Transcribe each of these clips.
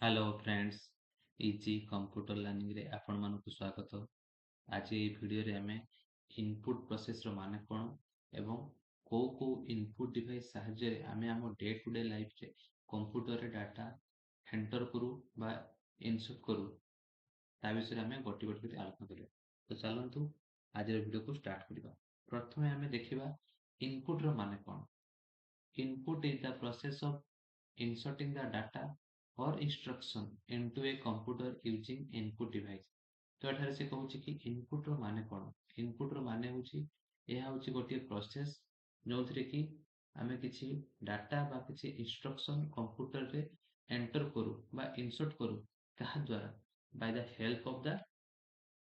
Hello friends easy computer learning रे आपण मानकु स्वागत। आज ये वीडियो रे हमें इनपुट प्रोसेस रो माने कोन एवं को इनपुट डिवाइस सहाय्य रे हमें हम डे टू डे लाइफ रे कंप्यूटर रे डाटा एंटर करू बा इनसर्ट करू ता विषय रे हमें गोटी गोटी कर आलोचना करिया। तो चलंतु आज रे वीडियो को स्टार्ट करिबा। प्रथमे हमें देखिबा इनपुट रो माने कोन। Input is the process of inserting the data or instruction into a computer using input device। तो एठारे से कहूची कि इनपुट रो माने कोन। इनपुट रो माने होची एहा होची गोटिए प्रोसेस जोंथरे कि आमे किछि डाटा बा किछि इंस्ट्रक्शन कंप्यूटर रे एंटर करू बा इंसर्ट करू कहा द्वारा by the help of the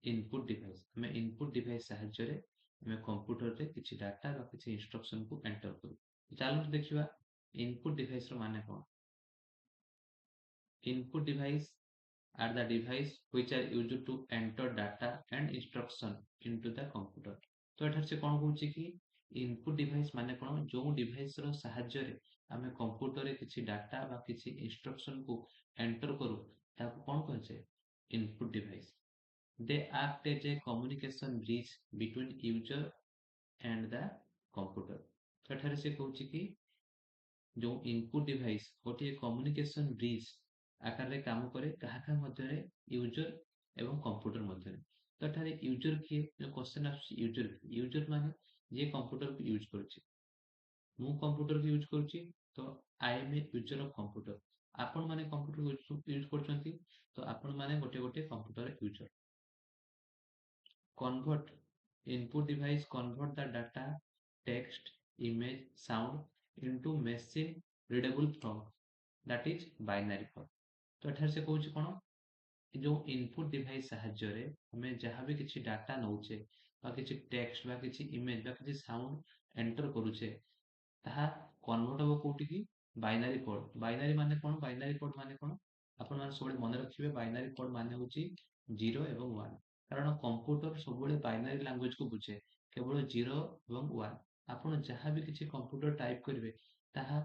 input device. आमे इनपुट डिवाइस सहाय्य रे आमे कंप्यूटर रे किछि डाटा बा किछि इंस्ट्रक्शन को एंटर करू। चलो देखिबा इनपुट डिवाइस रो माने कोन। Input device are the device which are used to enter data and instruction into the computer। तो एठार से कोन कहूची कि इनपुट डिवाइस माने कोन जो डिवाइस रो सहाय्य रे आमे कंप्यूटर रे किछि डाटा बा किछि इंस्ट्रक्शन को एंटर करू ताको कोन कहछे input device. They act as a communication bridge between user and the computer। तो एठार से कहूची कि जो इनपुट डिवाइस गोटे कम्युनिकेशन ब्रिज आकार रे काम करे काहा मध्यरे यूजर एवं कंप्यूटर मध्यरे। तो एठारे यूजर किए जो क्वेश्चन आछी यूजर माने जे कंप्यूटर को यूज करछि। मु कंप्यूटर को यूज करछि तो I am a user of computer. आपण माने कंप्यूटर को यूज करछंती तो आपण माने गोटे गोटे computer user. Convert input device convert the data, text, image, sound into machine readable form, that is binary form। तो एठार से कहूची कोन जो इनपुट डिवाइस सहाय्य रे हमें जहां भी किछि डाटा नउचे बा किछि टेक्स्ट बा किछि इमेज बा किछि साउंड एंटर करूचे ताहा कन्वर्ट हो कोठी की बाइनरी कोड। बाइनरी माने कोन बाइनरी कोड माने कोन आपण माने सबले मन रखिबे बाइनरी कोड माने होची 0 एवं 1। कारण कंप्यूटर सबले बाइनरी लैंग्वेज को बुझे केवल 0 एवं 1। आपण जहां भी किछि कंप्यूटर टाइप करिवे ताहा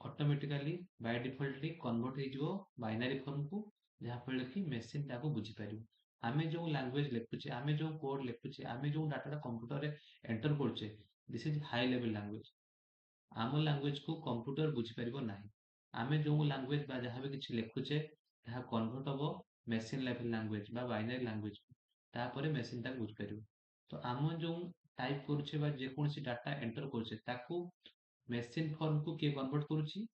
ऑटोमेटिकली बाय डिफॉल्टली कन्वर्ट हो जिवो बाइनरी फॉर्म को जहां फल कि मशीन ताको बुझी पारिबो। आमे जो लैंग्वेज लिखुचे आमे जो कोड लिखुचे आमे जो डाटा कंप्यूटर रे एंटर करछे this is high level language. आम लैंग्वेज को कंप्यूटर बुझी पारिबो नाही। आमे जो लैंग्वेज बा जहां भी किछि लिखुचे ताहा कन्वर्ट होबो मशीन लेवल लैंग्वेज बा बाइनरी लैंग्वेज तापरे मशीन ताको बुझी पारिबो। तो आम जो टाइप करूचे बा जे कोनसी डाटा एंटर करूचे ताको मशीन फॉर्म को के कन्वर्ट करूची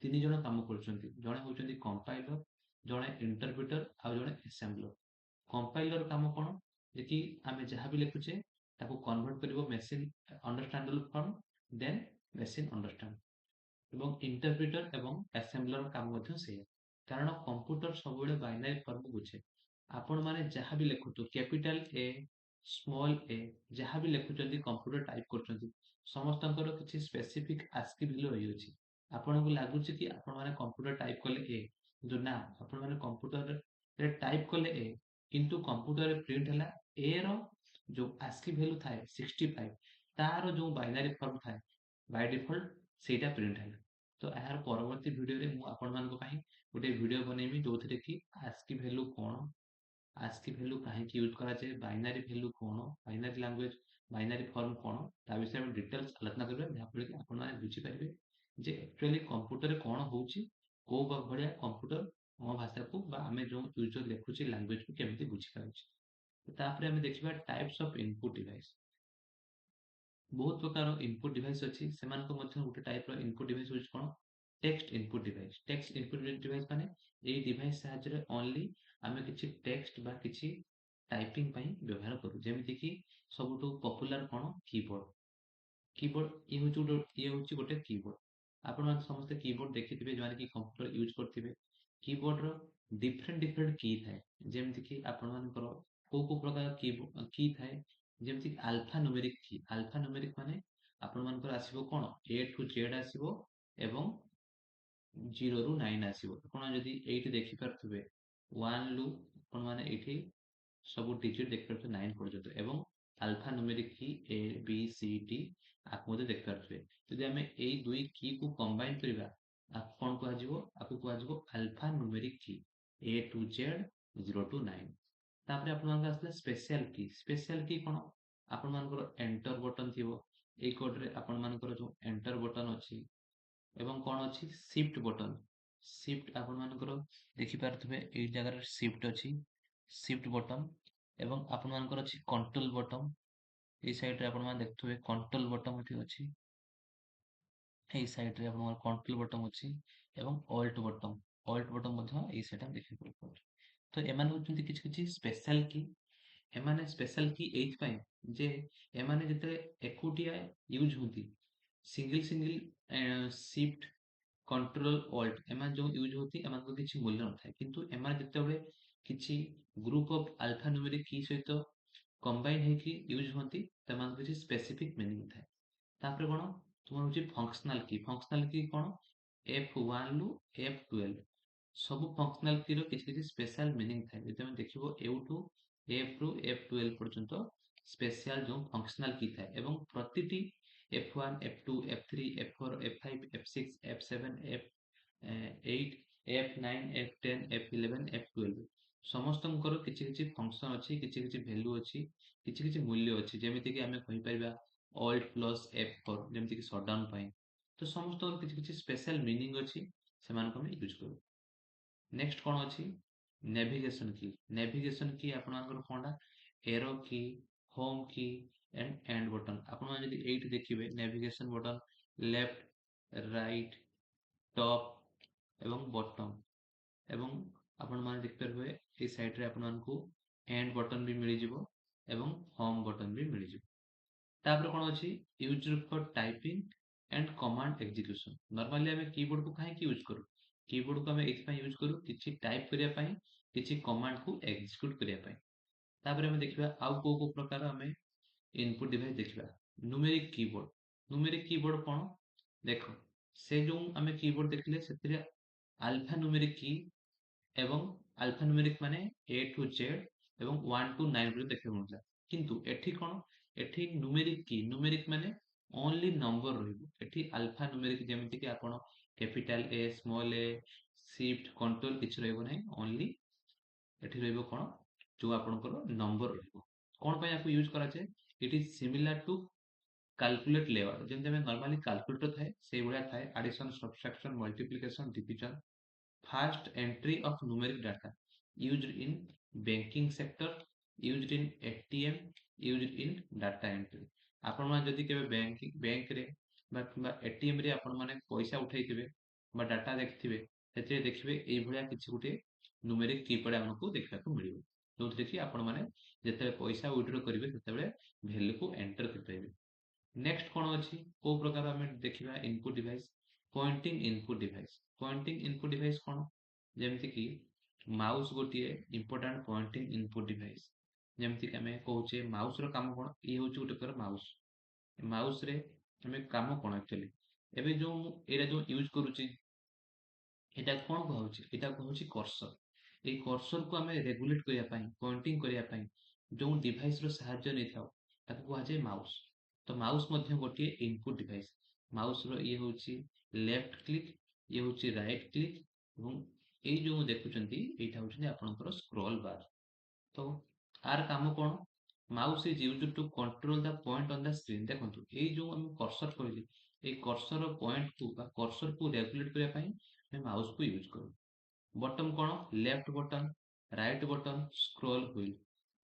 तीन जण काम करूचंती। जणे होचंती कंपाइलर, जणे इंटरप्रेटर आ जणे असेंबलर। कंपाइलर काम कोन जे कि आमे जहां भी लिखुचे ताको कन्वर्ट करिवो machine understandable form then machine understand. एवं इंटरप्रेटर एवं असेंबलर काम मध्य सेय। कारण कंप्यूटर सबले बाइनरी फॉर्म बुझे। आपण माने जहां भी लिखुतो कैपिटल ए स्मॉल ए जहां भी लिखुचंती कंप्यूटर टाइप करचंती समस्तंकर किछि स्पेसिफिक आस्की वैल्यू रही अछि। आपनको लागुछि कि आपण माने कंप्यूटर टाइप कले ए जो ना आपण माने कंप्यूटर रे टाइप कले ए किंतु कंप्यूटर रे प्रिंट हला ए रो जो आस्की वैल्यू थाए 65 तार जो बाइनरी फॉर्म थाए बाय डिफॉल्ट सेटा प्रिंट हला। तो यार परवर्ती वीडियो रे मु आपण मानको पई गोटे वीडियो बनेबी जोथरे कि आस्की वैल्यू कोन आस्की वैल्यू काहे कि यूज करा जाय बाइनरी वैल्यू कोन बाइनरी लैंग्वेज बाइनरी फॉर्म कोन ता विषय में डिटेल्स आलोचना करबे जहा पर कि आपण माने बुझी पारिबे जे एक्चुअली कंप्यूटर रे कोन होउची को बढ़िया कंप्यूटर म भाषा को बा हमें जो यूजर लिखुची लैंग्वेज को केमिति बुझी पाउची। तापर हमें देखिबा टाइप्स ऑफ इनपुट डिवाइस। बहुत प्रकार इनपुट डिवाइस अछि सेमानको मध्य गोटे टाइप रो इनपुट डिवाइस होउची कोन text input device. Text input device माने ए डिवाइस सहायता रे ओनली हमें किछि टेक्स्ट बा किछि टाइपिंग पई व्यवहार करू जेमिति कि सबटु पॉपुलर कोन कीबोर्ड। कीबोर्ड ये होउची गोटे कीबोर्ड। आपण मान समस्त कीबोर्ड देखिथिबे जोने कि कंप्यूटर यूज करथिबे। कीबोर्ड रो डिफरेंट डिफरेंट की थाए जेमिति कि आपण मानकर को प्रकार की थाए जेमिति कि अल्फा न्यूमेरिक की। अल्फा न्यूमेरिक माने आपण मानकर आसीबो कोन ए टू जेड आसीबो एवं 0 रु 9 आसीबो। आपण जदि एठी देखि परथुबे 1 लु आपण माने एठी सब डिजिट देखि परथुबे 9 पर्यंत एवं अल्फा न्यूमेरिक की ए बी सी डी आप मते देखि परथुबे। यदि हमें ए दुई की को कंबाइन करिबा कौन कह अल्फा न्यूमेरिक की A to Z 0 to 9 तापर आपन आसला स्पेशल की कोन आपन मानकर एंटर बटन थिबो ए कोड रे आपन मानकर जो एंटर बटन अछि एवं कोन अछि शिफ्ट आपन मानकर देखि पारथबे ए जगह रे शिफ्ट अछि शिफ्ट बटन एवं आपन मानकर अछि कंट्रोल बटन ए साइड रे आपन मान देखथबे कंट्रोल बटन एठी अछि এই ସାଇଡରେ ଆପଣଙ୍କର କଣ୍ଟ୍ରୋଲ ବଟନ ଅଛି ଏବଂ ଅଲ୍ଟ ବଟନ ମଧ୍ୟ ଏଇ ସାଇଡରେ ଦେଖିବାକୁ ପାରୁଛୁ ତ ଏମାନେ ହଉଛନ୍ତି କିଛି କିଛି ସ୍ପେଶାଲ କି ଏମାନେ ସ୍ପେଶାଲ କି ଏଇଥିପାଇଁ ଯେ ଏମାନେ ଯେତେବେଳେ ଏକୁଟିଆ ୟୁଜ ହୁଅନ୍ତି ସିଙ୍ଗଲ ଶିଫ୍ଟ କଣ୍ଟ୍ରୋଲ ଅଲ୍ଟ ଏମାନେ ଯୋଉ ୟୁଜ ହଉନ୍ତି ଏମାନଙ୍କ କିଛି ମୂଲ୍ୟ ନଥାଏ କିନ୍ତୁ ଏମାନେ ଯେତେବେଳେ କିଛି ଗ୍ରୁପ ଅଫ ଆଲଫା ନ୍ୟୁମେରିକ କି ସହିତ କମ୍ବାଇନ ହେଇକି ୟୁଜ ହୁଅନ୍ତି ସେମାନଙ୍କ କିଛି ସ୍ପେସିଫିକ ମିନିଂ ଥାଏ ତାପରେ କଣ ତୁମର ହଉଛି ଫଙ୍କସନାଲ କି କଣ F1 ରୁ F12 ସବୁ ଫଙ୍କସନାଲ କି ର କିଛି କିଛି ସ୍ପେଶାଲ ମିନିଂ ଥାଏ ଯଦି ତମେ ଦେଖିବ ଏଉଠୁ F ରୁ F12 ପର୍ଯ୍ୟନ୍ତ ସ୍ପେଶାଲ ଯୋଉ ଫଙ୍କସନାଲ କି ଥାଏ ଏବଂ ପ୍ରତିଟି F1 F2 F3 F4 F5 F6 F7 F8 F9 F10 F11 F12 ସମସ୍ତଙ୍କର କିଛି କିଛି ଫଙ୍କସନ ଅଛି କିଛି କିଛି ଭ୍ୟାଲୁ ଅଛି କିଛି କିଛି ମୂଲ୍ୟ ଅଛି ଯେମିତି କି ଆମେ କହିପାରିବା Alt plus F4 ଯେମିତି କି ସଟଡାଉନ ପାଇଁ ତ ସମସ୍ତଙ୍କର କିଛି କିଛି ସ୍ପେଶାଲ ମିନିଂ ଅଛି ସେମାନଙ୍କୁ ଆମେ ୟୁଜ କରୁ ନେକ୍ସଟ କଣ ଅଛି ନେଭିଗେସନ କି ଆପଣଙ୍କର କଣଟା ଏରୋ କି ହୋମ କି ଏଣ୍ଡ ବଟନ ଆପଣ ଯଦି ଏଇଠି ଦେଖିବେ navigation button left right top ଏବଂ ବଟମ ଏବଂ ଆପଣ ମାନେ ଦେଖିପାରିବେ এই ସାଇଡରେ ଆପଣମାନଙ୍କୁ ଏଣ୍ଡ ବଟନ ବି ମିଳିଯିବ ଏବଂ ହୋମ ବଟନ ବି ମିଳିଯିବ ତାପରେ କଣ ଅଛି user for typing and command execution normally आम कीबोर्ड को कहीं यूज करूँ कीबोर्ड को आम ये यूज करूँ किसी टाइप करने किसी कमांड को एग्जीक्यूट करने तापर आम देखा आउ को प्रकार आम इनपुट डिवाइस देखा न्यूमेरिक कीबोर्ड कौन देख से जो आम कीबोर्ड देखले से अल्फा न्यूमेरिक की एवं अल्फा न्यूमेरिक माने A to Z एवं 1 to 9 पର୍ଯ୍यন্ত ଦେଖିବାକୁ ମିଳୁଥିଲା କିନ୍ତୁ ଏଠି କଣ ଏଠି ନ୍ୟୁମେରିକ ମାନେ ओनली नंबर रहिबो एठी अल्फा न्यूमेरिक जेमिति कि आपण capital A small A shift control किछ रहइबो नै ओनली एठी रहइबो कोन जो आपनकर नंबर रहइबो कोन पय आपको यूज करा छै it is similar to calculate layout जेमते हम नॉर्मली कैलकुलेटर थाए सेही भलिया थाए addition subtraction multiplication division Fast entry of numeric data used in banking sector, used in ATM, used in data entry. आपण माने जदि केबे बैंक रे बा एटीएम रे आपण माने पैसा उठाइथिबे बा डाटा देखिथिबे सेते देखिबे एई भलिया किछि गुटे न्यूमेरिक कीपैड हमकु देखिବାକୁ मिलिबो जोथि कि आपण माने जेते पैसा विथड्रॉ करिवे सेतेबेले वैल्यू को एंटर करथाइबे नेक्स्ट कोन अछि को प्रकार हमें देखिबा input device pointing input device कोन जेमति कि माउस गोटिए इंपोर्टेंट पॉइंटिंग इनपुट डिवाइस जेमति कि हमें कहूचे माउस रो काम कोन ई होची गुटे पर माउस रे हमें काम कोन एक्चुअली एबे जो एरा जो यूज करूची एटा कोन कहूची एटा कहूची कर्सर ए कर्सर को हमें रेगुलेट करिया पई पॉइंटिंग करिया पई जो डिवाइस रो सहायता नै थाओ ताको कहा जाय माउस तो माउस मध्य गोटिए इनपुट डिवाइस माउस रो ये होची लेफ्ट क्लिक ये होची राइट क्लिक এবং এই जो देखुचंती एटा होची आपनकर स्क्रॉल बार तो आर काम कोन mouse is used to control the point on the screen देखंतु ए जो हम कर्सर कहली ए कर्सर पॉइंट को बा कर्सर को रेगुलेट करिया पई हम माउस को यूज करू बटन कोन left button right button scroll wheel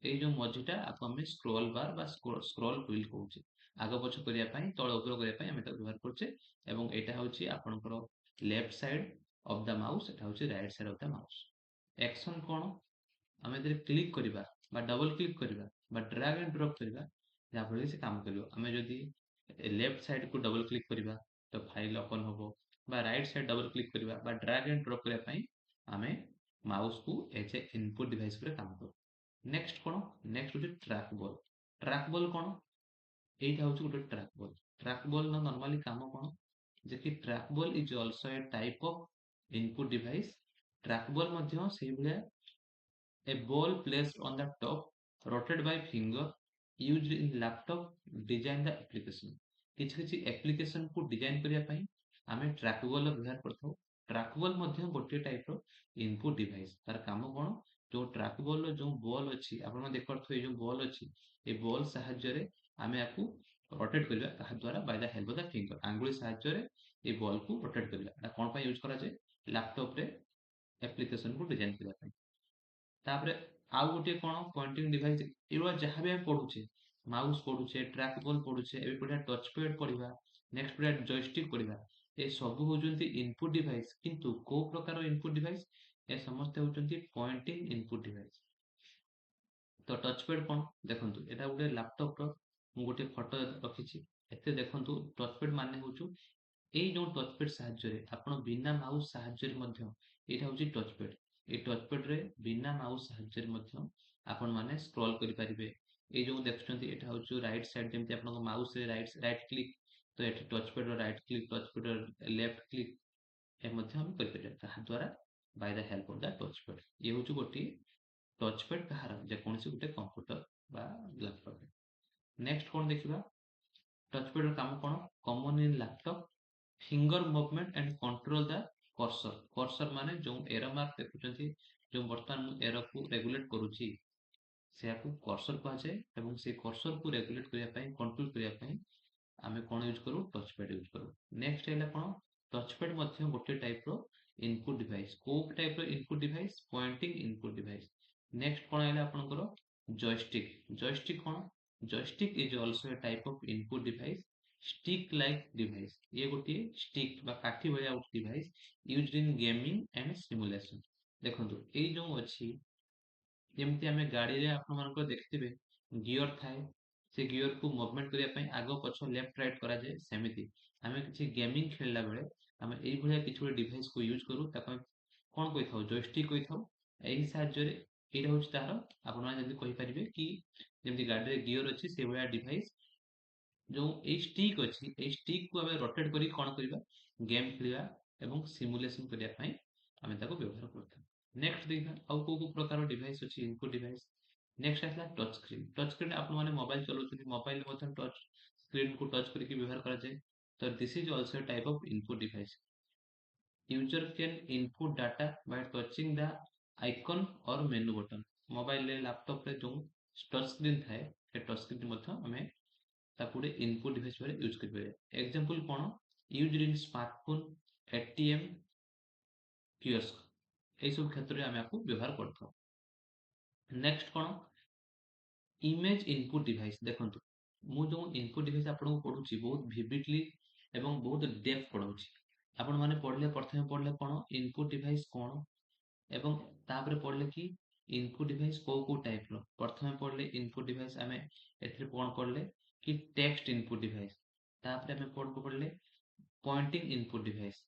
এই जो मझिटा आपको हमें स्क्रॉल बार बा स्क्रॉल व्हील कहूचे आग पछ करिया पई तळ उपर करिया पई हम एटा व्यवहार करछे एवं एटा होची आपनकर left side of the mouse एटा होची right side of the mouse action कोन आम एते क्लिक करिबा बा डबल क्लिक करिबा बा ड्रैग एंड ड्रॉप करिबा जा फले से काम करियो आम जदी लेफ्ट साइड को डबल क्लिक करिबा तो फाइल ओपन होबो बा राइट साइड डबल क्लिक करिबा बा ड्रैग एंड ड्रॉप करिया पई आमे माउस को एज ए इनपुट डिवाइस पर काम करू नेक्स्ट कोन नेक्स्ट होची ट्रैक बॉल कोन एटा होची गुटे ट्रैक बॉल ना नॉर्मली काम कोन जे कि track ball is also a type of input device track ball मध्य सेही भलिया a ball placed on the top rotated by finger used in laptop design the application किछि किछि एप्लीकेशन को डिजाइन करिया पई आम ट्राकेबल व्यवहार करथाउ। ट्राकेबल गोटे टाइप इनपुट डिवाइस तार काम कौन जो ट्राकेबल जो बॉल अच्छी आप देखिए जो बॉल अच्छी ये बॉल साहाय्य आम आपको रोटेट करवा कहा द्वारा by the help of the finger आंगुली साहाय्य ये बॉल को रोटेट करवा कौन यूज कराए लैपटॉप रे एप्लिकेशन को डिजाइन करने तापरे आउ गोटे कौन पॉइंटिंग डिवाइस एवं जहाँ भी पढ़ुचे माउस पढ़ुचे ट्रैकबॉल पढ़ुचे ए पढ़िया टच पैड पढ़ा नेक्स्ट पढ़िया जॉयस्टिक पढ़ा ये सब होउचंती इनपुट डिवाइस किंतु को प्रकार इनपुट डिवाइस ए समस्त होउचंती पॉइंटिंग इनपुट डिवाइस। तो टच पैड कौन देखंतु एटा गोटे लैपटॉप रो मु गोटे फोटो रखिछि एते देखंतु टच पैड माने होउचु এই जो टच पैड साहाय्य आपण बिना माउस साहाय्य एटा होची touch pad a touch pad रे बिना माउस साहाय्य आपण माने स्क्रॉल करि परिबे ए जो देखछंती एटा होची राइट साइड जेमति आपण माउस रे राइट क्लिक तो एटा टच पैड रो राइट क्लिक टच पैड रो लेफ्ट क्लिक ए मध्ये हम करि परिबे ताहा द्वारा by the help of the touch pad ये होची गोटी टच पैड कहार जे कोनसी गोटे कंप्यूटर बा लैपटॉप नेक्स्ट कोन देखिबा टच पैड रो काम कोन common in laptop finger movement and control the cursor cursor माने जो एरो मार्क देखुचंती जो वर्तमान मु एरो को रेगुलेट करूची से आपको कर्सर कहा जाए एवं से कर्सर को रेगुलेट करिया पई कंट्रोल करिया पई आमे कोन यूज करू टच पैड यूज करू। नेक्स्ट हैला कोन टच पैड मध्ये गोटे टाइप रो इनपुट डिवाइस को टाइप रो input device pointing input device. Next कोन हैला आपनकर जॉयस्टिक जॉयस्टिक कोन joystick is also a type of input device stick like device ये गोटे स्टिक बा काठी भलिया device used in gaming and simulation. देखंतु ए जो अछि जेमती आमे गाड़ी रे आपण मानको देखथिबे गियर थाए से गियर को मूवमेंट करिया पई आगो पछो लेफ्ट राइट करा जाय सेमिति आमे किछि गेमिंग खेलला बेले आमे एई भलिया किछि गोटे डिवाइस को यूज करू ताको कोन कहि थाउ जॉयस्टिक कहि थाउ एही साहाय्य रे एटा होछ तार आपण माने जल्दी कहि परिबे कि जेमती गाड़ी रे गियर अछि से भलिया डिवाइस जो ए स्टिक अछि ए स्टिक को आमे रोटेट करी कोन करिबा गेम खेलिबा एवं सिमुलेशन करिया पई आमे ताको व्यवहार करथां। नेक्स्ट देखा आउ को प्रकार डिवाइस अछि इनपुट डिवाइस। नेक्स्ट आसला टच स्क्रीन आपण माने मोबाइल चलाउछथि मोबाइल मध्ये टच स्क्रीन को टच करके व्यवहार करा जाय तो this is also a type of input device. User can input data bye touching the icon और मेनू बटन मोबाइल रे लैपटॉप रे जो टच स्क्रीन थाए ए टच स्क्रीन मध्ये हमें ताकुडे इनपुट डिवाइस पर यूज करबे एग्जांपल कोन used in smartphone ATM kiosk ए सब क्षेत्र रे हम आपको व्यवहार करथौ। नेक्स्ट कोन इमेज इनपुट डिवाइस देखंतु मु जो इनपुट डिवाइस आपन को पढुची बहुत विविडली एवं बहुत डेप्थ पढुची आपण माने पढले प्रथमे पढले कोन इनपुट डिवाइस कोन एवं तापरे पढले कि इनपुट डिवाइस को टाइप रो प्रथमे पढले इनपुट डिवाइस आमे एथरे कोन पढले कि टेक्स्ट इनपुट डिवाइस तापरे हमें कोन को पढले पॉइंटिंग इनपुट डिवाइस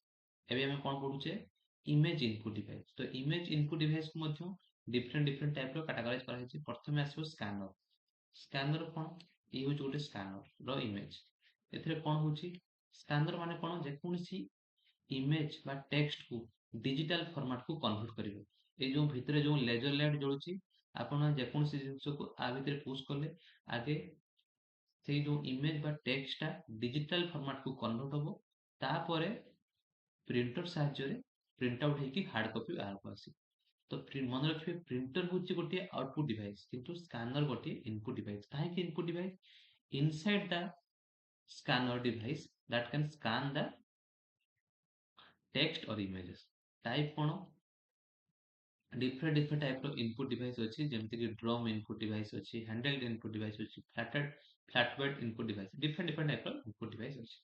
एबे हमें कोन पढुचे इमेज इनपुट डिवाइस तो इमेज इनपुट डिवाइस को मध्य डिफरेंट डिफरेंट टाइप रो कैटेगराइज करा छै प्रथमे आसीबो स्कैनर स्कैनर कोन ये होच गोटे स्कैनर रो इमेज एथरे कोन होची स्कैनर माने कोन जे कोनसी इमेज बा टेक्स्ट को डिजिटल फॉर्मेट को कन्वर्ट करिवे ए जो भितरे जो लेजर लाइट जळुची आपण जे कोनसी जिंस को आ भितरे पुश करले आगे से जो इमेज बा टेक्स्ट टा डिजिटल फॉर्मेट को कन्वर्ट होबो तापरे प्रिंटर साहाय्य रे प्रिंट आउट हेकी हार्ड कॉपी बाहर को आसी तो मन रखिए प्रिंटर होची गोटे आउटपुट डिवाइस किंतु स्कैनर गोटे इनपुट डिवाइस काहे कि input device inside the scanner device that can scan the text or images type cone different type of input device अछि जेमति कि drum input device अछि handheld input device अछि flatbed input device different type of input device अछि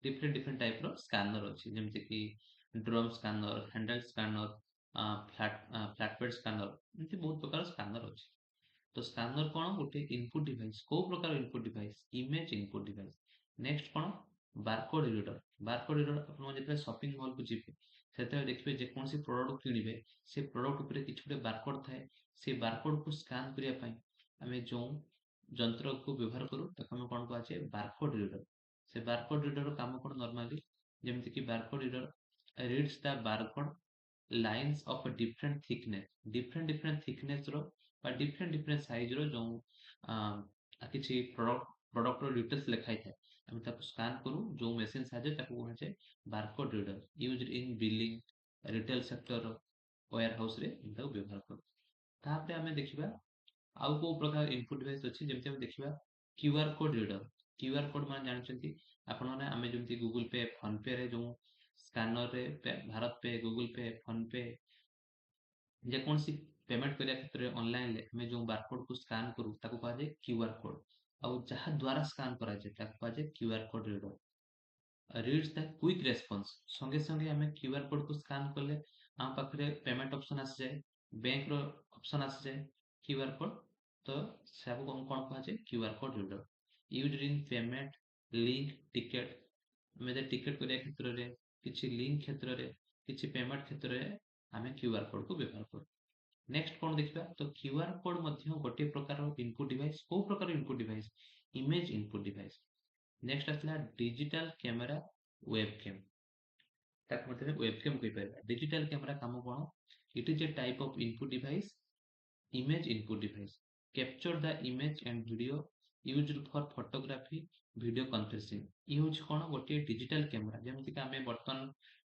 different type रो scanner अछि जेमति कि drum scanner handle scanner flatbed scanner एमति बहुत प्रकार स्कैनर अछि। तो स्कैनर कोन गोटे इनपुट डिवाइस को प्रकार input device image input device. Next कोन बारकोड रीडर आपण जेते शॉपिंग मॉल को जिबे सेते देखबे जे कोनसी प्रोडक्ट किनिबे से प्रोडक्ट ऊपर किछ गोटे बारकोड थाए से बारकोड को स्कैन करिया पई हमें जो यंत्र को व्यवहार करू ताको हम कोन कहै छै बारकोड रीडर से बारकोड रीडर रो काम कोन नॉर्मली जेमति कि barcode reader reads the barcode lines of different thickness रो बा डिफरेंट साइज रो जो किछि प्रोडक्ट रो डिटेल्स लिखाई थाए आम स्कान करूँ जो मेसीन साहाଯ୍य कहुए barcode reader used in billing retail sector warehouse रे व्यवहार करूँ। तापर आम देखा आउ को प्रकार इनपुट डिवाइस अच्छी जमी आम देखा QR code reader. QR code मान जानते आपण मैंने आम जमी गूगल पे फोन पे रे जो स्कानर रे भारत पे गूगल पे फोन पे जेकोसी पेमेंट करने क्षेत्र में ऑनलाइन में जो बारकोड को स्कान करूँ ताको कहा जाए क्यूआर कोड आउ जहाँ द्वारा स्कान करा जाए ताको कहा जाए QR code reader. Reads the quick response संगे संगे आम क्यूआर कोड को स्कान कले आम पाखे पेमेंट ऑप्शन आसी जाए बैंक रो ऑप्शन आसी जाए क्यूआर कोड तो सब कौन कहा जाए क्यूआर कोड रीडर यूज्ड इन पेमेंट लिंक टिकेट आम टिकेट करने क्षेत्र में किसी लिंक क्षेत्र में किसी पेमेंट क्षेत्र में आम क्यूआर कोड को व्यवहार करूँ। नेक्स्ट कौन देखा तो क्यूआर कोड गोटे प्रकार इनपुट डिवाइस को प्रकार input device image input device. Next आसला डिजिटल कैमेरा वेबकैम वेबकैम कह डिजिटल कैमेरा काम कौन it is a type of input device image input device capture the image and video used for photography video conferencing use कौन गोटे digital camera जमीक आम बर्तमान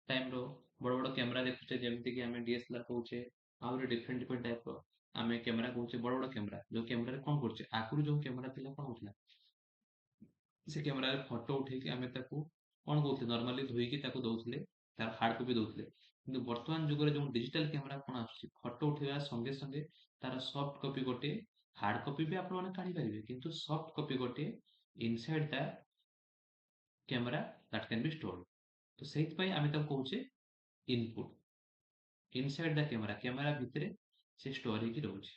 time रो बड़ बड़ कैमेरा देखुचे जमीक आम डीएसएलआर कहूचे आउे डिफरेंट डिफरेंट टाइप आम कैमेरा कहूचे बड़ बड़ कैमेरा जो कैमेरा कौन कर आगुरी जो कैमेरा थिला कौन होता से कैमेरा फोटो उठे आम कौन कहते नॉर्मली धोईकी दौले तार हार्ड कॉपी दौले कि बर्तमान जुगर जो डिजिटल कैमेरा कौन आसुची फोटो उठेगा संगे संगे तार सॉफ्ट कॉपी गोटे हार्ड कॉपी भी आपण माने काढी परिबे किंतु सॉफ्ट कॉपी गोटे inside the camera that can be stored तो सेहित पई आमे ताको कहूचे input inside the camera camera भितरे से स्टोर होगी रोचे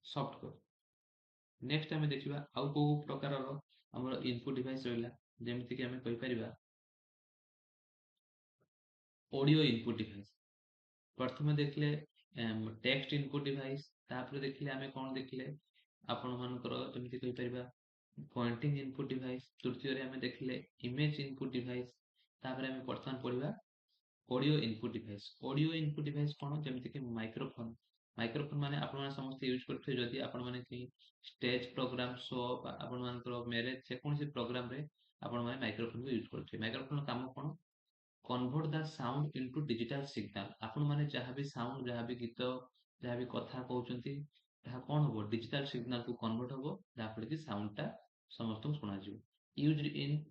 सॉफ्ट कॉपी। नेक्स्ट आमे देखिबा आउ को प्रकार रो हमर इनपुट डिवाइस रहला जेमिति कि आमे कहि परिबा ऑडियो इनपुट डिवाइस प्रथम देखले टेक्स्ट इनपुट डिवाइस तापर देखले आमे कोन देखले आपण मानकर जेमिति कहि परिबा पॉइंटिंग इनपुट डिवाइस तृतीय रे आमे देखले इमेज इनपुट डिवाइस तापर आमे प्रथम पढिबा ऑडियो इनपुट डिवाइस कौन जमीक माइक्रोफोन माइक्रोफोन माने आपण माने समस्त यूज करथे जदि आपण माने कि स्टेज प्रोग्राम शो आपण मानकर मैरिज जेकोसी प्रोग्राम रे आपण माने माइक्रोफोन को यूज करथे माइक्रोफोन काम कौन convert the sound into digital signal आपण माने जहाँ भी साउंड जहाँ भी गीत जहाँ भी कथा कहउचंती ताहा कौन हो डिजिटल सिग्नल को कन्वर्ट हो जहाँ फल कि साउंडटा समस्त सुना जिवो used in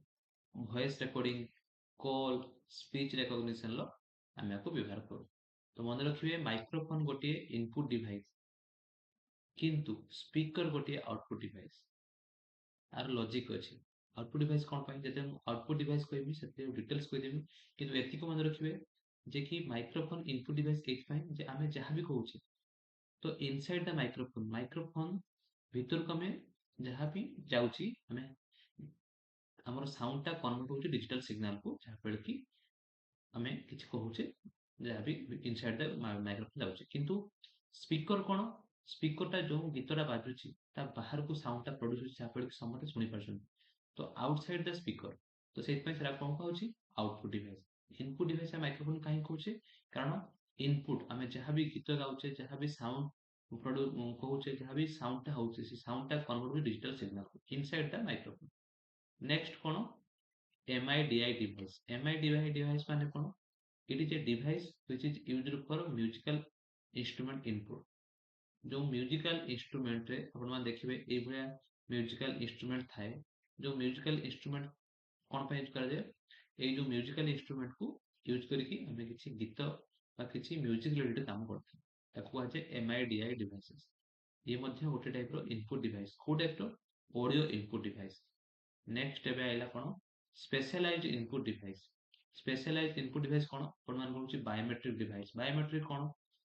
voice recording call speech recognition लो आम आपको व्यवहार करूँ। तो मन रखिए माइक्रोफोन गोटे इनपुट डिवाइस किंतु स्पीकर गोटे आउटपुट डिवाइस आर लॉजिक अच्छे आउटपुट डिवाइस कौन पाई जब आउटपुट डिवाइस कहबी से डिटेल्स कहदेवी किंतु एतिक मन रखिए जे कि माइक्रोफोन इनपुट डिवाइस एथपाई जे आमे जहाँ भी कहूचे तो इनसाइड द माइक्रोफोन माइक्रोफोन भीतर को आमे जहाँ भी जाउची आमे हमर साउंडटा कन्वर्ट होची डिजिटल सिग्नल को जहाँ फल कि आमे किछ कहूचे जहाँ भी इनसाइड द माइक्रोफोन जाउची किंतु स्पीकर कौन स्पीकर जो गीतटा बाजुची ता बाहर को साउंडटा प्रोड्यूस होची जहाँ फल कि समस्त सुनी पारछन तो आउटसाइड द स्पीकर तो से कौन कहूँ output device input device microphone कहीं कहूचे कारण इनपुट आम जहाँ भी गीत गाउचे जहाँ भी साउंड कहूचे जहाँ भी साउंडटा होचे से साउंडटा कन्वर्ट हो digital signal inside the microphone. Next कौन एमआईडीआई डिवाइस एमआईडीआई डिवाइस माने कौन it is a device which is used for musical instrument input जो म्यूजिकल इंस्ट्रूमेंट रे आपण मान देखिबे ए भया म्यूजिकल इंस्ट्रूमेंट थाए जो म्यूजिकल इंस्ट्रूमेंट कौन यूज कर जाए जो म्यूजिकल इंस्ट्रूमेंट को यूज करके आम किसी गीत कि म्यूजिक रिलेटेड काम करते कहुए एमआईडीआई डिवाइसेस ये गोटे टाइप इनपुट डिवाइस को type audio input device. Next एबे आइला कौन specialized input device specialized input device कौन कहूँ बायोमेट्रिक डिवाइस बायोमेट्रिक कौन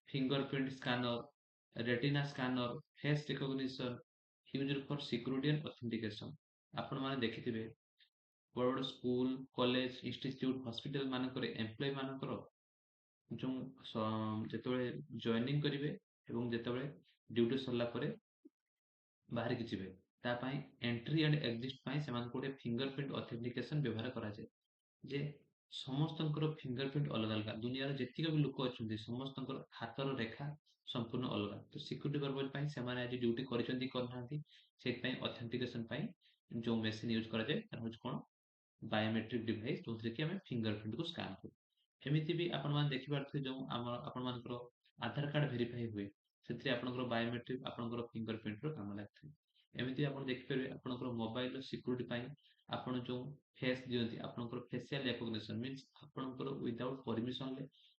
fingerprint scanner retina scanner face recognition used for security and authentication आपण माने देखिथिबे बड़ बड़ स्कूल कॉलेज इंस्टीट्यूट हॉस्पिटल मानकर एम्प्लॉय मानकर जो जेतबे जॉइनिंग करिवे एवं जेतबे ड्यूटी सरला परे बाहर की जिवे तापाई एंट्री एंड एग्जिट पाई सेमान कोटे फिंगरप्रिंट ऑथेंटिकेशन व्यवहार करा जाए जे समस्तंकर फिंगरप्रिंट अलग अलग दुनिया रे जेतिक भी लोक अछंती समस्तंकर हाथर रेखा संपूर्ण अलग तो सिक्योरिटी पर्पज पाई सेमाने आज ड्यूटी करिसंती करनांती सेत पाई ऑथेंटिकेशन पाई जो मशीन यूज करा जाए तार होच कोन बायोमेट्रिक डिवाइस जो कि आम फिंगरप्रिंट को स्कान करूँ। एमती भी आपण देखि पारे जो आपण आधार कार्ड भेरीफाई हुए से आपंकर बायोमेट्रिक आपंकर फिंगरप्रिंट काम लगे। एमती आप देखिपारे आपंकर मोबाइल सिक्यूरीटी आपण जो फेस दिखती आपंकर फेसियल रिकग्निशन मीन्स आपंकर विदाउट परमिशन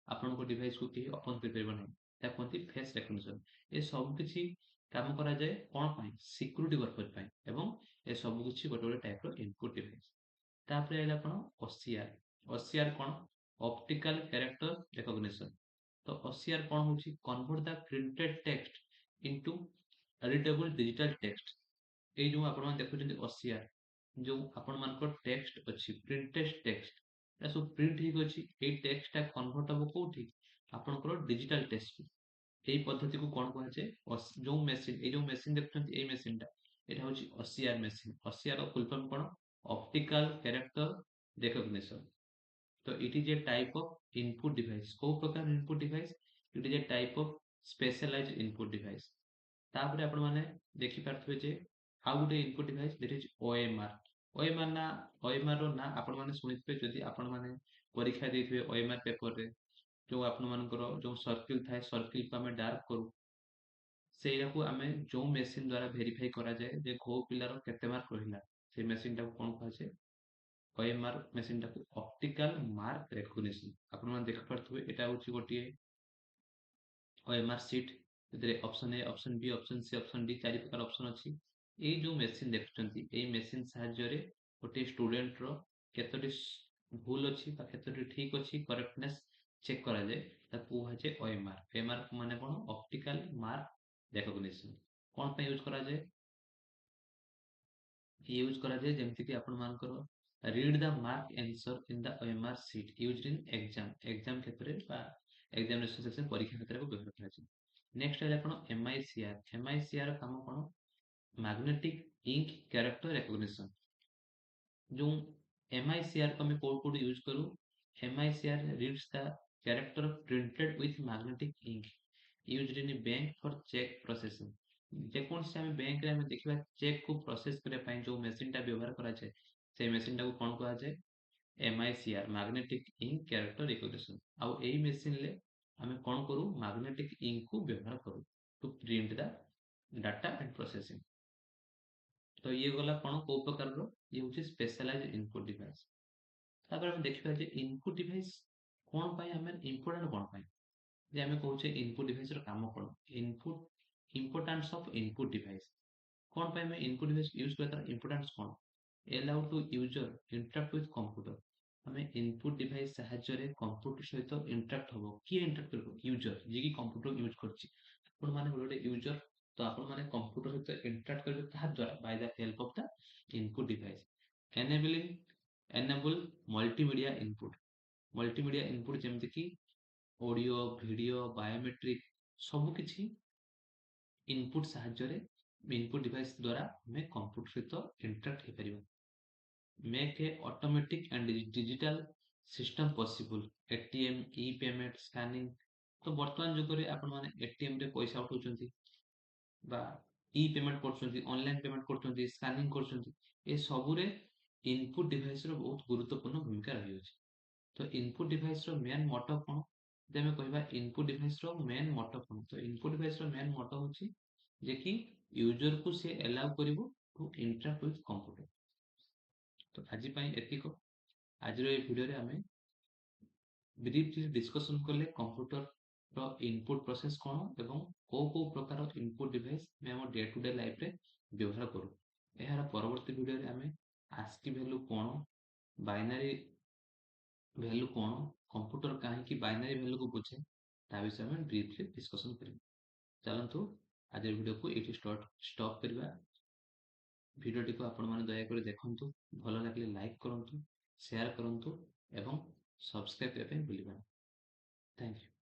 आपण डिवाइस को कहीं ओपन कर कहते फेस रिकग्निशन। ये सब किसी काम करा जाए कौन सिक्यूरीटी पर्पज एवं ए सब किसी गोटे गोटे टाइप इनपुट डिवाइस। तापर आइला कौन ओसीआर। ओसीआर कौन ऑप्टिकल कैरेक्टर रिकग्निशन। तो ओसीआर कौन होची convert the printed text into readable digital text. ए जो आपण मान देखुछन ओसीआर जो आपण मान टेक्स्ट अछि प्रिंटेड टेक्स्ट या सब प्रिंट ही अछि ए टेक्स्ट टा कन्वर्ट हो कोठी आपनकर डिजिटल टेक्स्ट। এই পদ্ধতিକୁ କଣ କୁହାଯାଏ? ଯୋଉ ମେସିନ୍ ଏଇ ଯୋଉ ମେସିନ୍ ଦେଖୁଛନ୍ତି ଏଇ ମେସିନ୍ ଟା এটা হচ্ছে OCR মেশিন। OCR ର ফুল ফর্ম কোন? Optical character recognition. তো it is a type of input device. কোউ প্রকার input device? It is a type of specialized input device. তারপরে আপন মানে দেখি পারথিবে যে ଆଉ ଗୋଟେ input device that is OMR। OMR ନା OMR ର ନା ଆପଣ ମାନେ ଶୁଣିଥିବେ ଯଦି ଆପଣ ମାନେ ପରୀକ୍ଷା ଦେଇଥିବେ OMR ପେପରରେ जो आपण मानकर जो सर्किल थाए सर्किल को आम डार्क करू ସେଇଟାକୁ ଆମେ ଯୋଉ ମେସିନ୍ ଦ୍ୱାରା ଭେରିଫାଇ କରାଯାଏ ଯେ କୋଉ ପିଲାର କେତେ ମାର୍କ ରହିଲା ସେଇ ମେସିନ୍ ଟାକୁ କଣ କୁହାଯାଏ? OMR ମେସିନ୍ ଟାକୁ ଅପ୍ଟିକାଲ ମାର୍କ ରେକଗ୍ନିସନ। ଆପଣ ମାନେ ଦେଖିପାରୁଥିବେ ଏଟା ହଉଛି ଗୋଟିଏ OMR सीट ସେଥିରେ option A option B option C option D चारि प्रकार ऑप्शन अछि। एई जो मेसिन देखुଛନ୍ତି एई मेसिन साहाय्य रे गोटे स्टूडेंट रो केतोटी भूल अछि बा केतोटी ठीक अछि करेक्टनेस चेक करा जाए ताकू कुहाଯାଏ OMR। OMR माने कोन? Optical mark recognition. कोन पे यूज करा जाए? यूज करा जाए जेमति कि आपण मानकर read the mark answer in the OMR seat used in exam क्षेत्र रे बा एग्जामिनेशन सेक्शन परीक्षा क्षेत्र को व्यवहार करा जाए। नेक्स्ट है कोन? MICR। MICR काम कोन? Magnetic ink character recognition. जो MICR को हमें कोड कोड यूज करू MICR reads the character printed with magnetic ink used in a bank for check processing। ଯେକୌଣସି ଆମେ ବ୍ୟାଙ୍କରେ ଆମେ ଦେଖିବା ଚେକ୍ କୁ ପ୍ରୋସେସ କରିବା ପାଇଁ ଯୋଉ ମେସିନ୍ ଟା ବ୍ୟବହାର କରାଯାଏ ସେଇ ମେସିନ୍ ଟାକୁ କଣ କୁହାଯାଏ? MICR magnetic ink character recognition. ଆଉ ଏଇ ମେସିନ୍ ରେ ଆମେ କଣ କରୁ? ମ୍ୟାଗ୍ନେଟିକ୍ ଇଙ୍କ କୁ ବ୍ୟବହାର କରୁ to print the data and processing. तो ये गला कौन को प्रकार रो? ये होची स्पेशलाइज्ड इनपुट डिवाइस। तापर हम देखिबा जे इनपुट डिवाइस कोन पय हमें इंपोर्टेंट कोन पय जे हमें कहूचे इनपुट डिवाइस रो काम कोन? Input importance of input device कोन पय हमें इनपुट डिवाइस यूज करता इंपोर्टेंस कोन? allow to user interact with computer। हमें इनपुट डिवाइस साहाय्य रे कंप्यूटर सहित इंटरैक्ट होबो। की इंटरैक्ट करबो? यूजर जे की कंप्यूटर यूज करछि आपण माने गोटे यूजर तो आपण माने कंप्यूटर सहित इंटरैक्ट करबे ताहा द्वारा by the help of the input device enable multimedia input. Multimedia input जेमति कि ऑडियो वीडियो बायोमेट्रिक सब किछि इनपुट साहाय्य रे इनपुट डिवाइस द्वारा हमें कंप्यूटर सहित इंटरैक्ट हे परिबो। Make a automatic and digital system possible. ATM e payment scanning. तो वर्तमान जुग रे आपण माने एटीएम रे पैसा उठाउचंती बा ई पेमेंट करछंती ऑनलाइन पेमेंट करछंती स्कैनिंग करछंती ए सब रे इनपुट डिवाइस रो बहुत गुरुत्वपूर्ण भूमिका रही अछि। तो इनपुट डिवाइस रो मेन मोटो कोन? जे हम कहबा इनपुट डिवाइस रो मेन मोटो कोन? तो इनपुट डिवाइस रो मेन मोटो होची जे कि यूजर को से अलाउ करिवो टू इंटरैक्ट विथ कंप्यूटर। तो आज पई एतिको। आज रो ए वीडियो रे हमें ब्रीफली डिस्कशन करले कंप्यूटर रो इनपुट प्रोसेस कोन एवं को प्रकार इनपुट डिवाइस में हम डे टू डे लाइफ रे व्यवहार करू। एहार परवर्ती वीडियो रे हमें आस्की वैल्यू कोन बाइनरी वैल्यू कोन कंप्यूटर काहे कि बाइनरी वैल्यू को बुझे ता विषय में ब्रीफली डिस्कशन करियो। चलंतु आज वीडियो को एठी स्टॉप करबा। वीडियो को आपण माने दया कर देखंतु भलो लागले लाइक करंतु शेयर करंतु एवं सब्सक्राइब करबे भूलिबा। Thank you.